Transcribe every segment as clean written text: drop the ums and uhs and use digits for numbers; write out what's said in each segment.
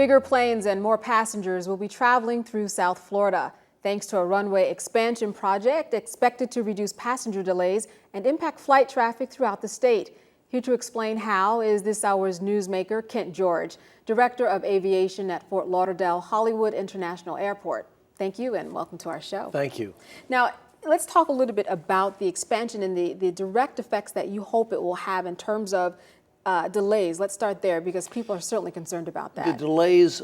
Bigger planes and more passengers will be traveling through South Florida, thanks to a runway expansion project expected to reduce passenger delays and impact flight traffic throughout the state. Here to explain how is this hour's newsmaker, Kent George, Director of Aviation at Fort Lauderdale International Airport. Thank you and welcome to our show. Thank you. Now, let's talk a little bit about the expansion and the direct effects that you hope it will have in terms of delays. Let's start there because people are certainly concerned about that. The delays,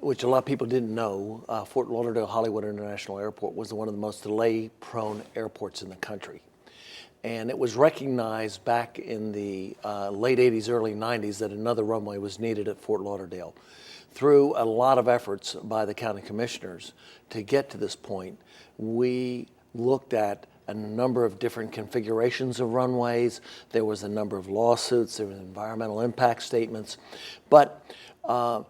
which a lot of people didn't know, Fort Lauderdale International Airport was one of the most delay-prone airports in the country. And it was recognized back in the late 80s, early 90s that another runway was needed at Fort Lauderdale. Through a lot of efforts by the county commissioners to get to this point, we looked at a number of different configurations of runways. There was a number of lawsuits, there was environmental impact statements, but the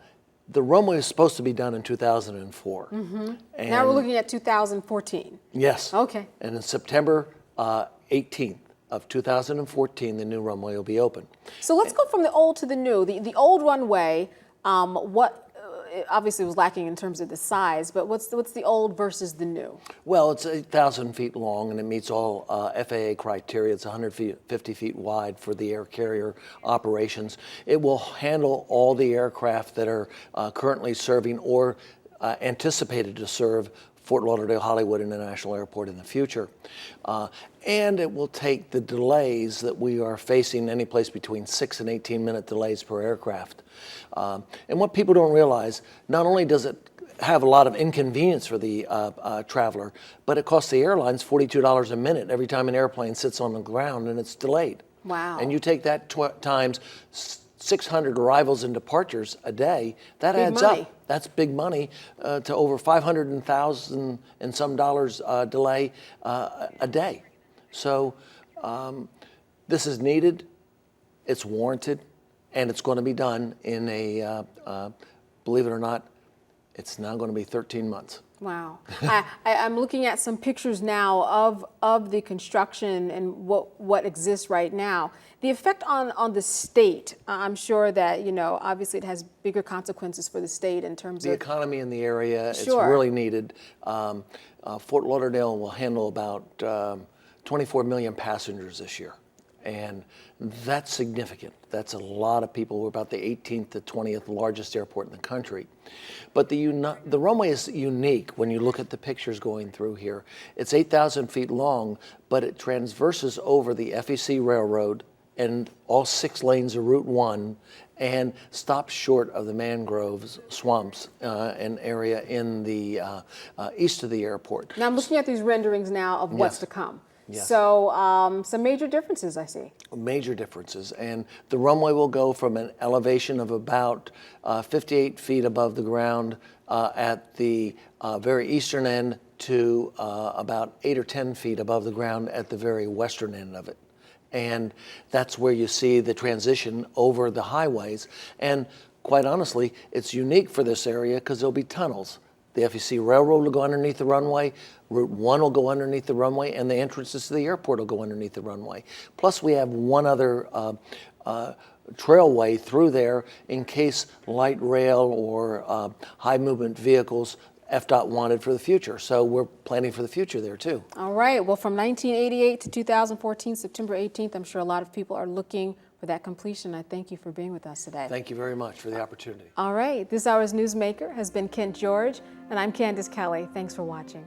runway was supposed to be done in 2004. And now we're looking at 2014. Yes. Okay. And in September 18th of 2014, the new runway will be open. So let's go from the old to the new. The old runway, obviously was lacking in terms of the size, but what's the old versus the new? Well, it's 8,000 feet long and it meets all FAA criteria. It's 150 feet wide for the air carrier operations. It will handle all the aircraft that are currently serving or anticipated to serve Fort Lauderdale International Airport in the future. And it will take the delays that we are facing, any place between 6 and 18-minute delays per aircraft. And what people don't realize, not only does it have a lot of inconvenience for the traveler, but it costs the airlines $42 a minute every time an airplane sits on the ground and it's delayed. Wow. And you take that times 600 arrivals and departures a day, that adds up. That's big money to over $500,000 and some dollars delay a day. So this is needed, it's warranted, and it's going to be done in a, believe it or not, it's now going to be 13 months. Wow. I'm looking at some pictures now of the construction and what exists right now. The effect on the state, I'm sure that, you know, obviously it has bigger consequences for the state in terms of the economy in the area. Sure. It's really needed. Fort Lauderdale will handle about 24 million passengers this year. And that's significant. That's a lot of people. We're about the 18th to 20th largest airport in the country. But the runway is unique when you look at the pictures going through here. It's 8,000 feet long, but it transverses over the FEC Railroad and all 6 lanes of Route 1 and stops short of the mangroves, swamps, an area in the east of the airport. Now I'm looking at these renderings now of what's to come. Yes. So some major differences I see. Major differences, and the runway will go from an elevation of about 58 feet above the ground at the very eastern end to about 8 or 10 feet above the ground at the very western end of it. And that's where you see the transition over the highways. And quite honestly, it's unique for this area because there'll be tunnels. The FEC Railroad will go underneath the runway, Route 1 will go underneath the runway, and the entrances to the airport will go underneath the runway. Plus we have one other trailway through there in case light rail or high movement vehicles FDOT wanted for the future. So we're planning for the future there too. All right, well from 1988 to 2014, September 18th, I'm sure a lot of people are looking for that completion. I thank you for being with us today. Thank you very much for the opportunity. All right, this hour's newsmaker has been Kent George, and I'm Candace Kelly. Thanks for watching.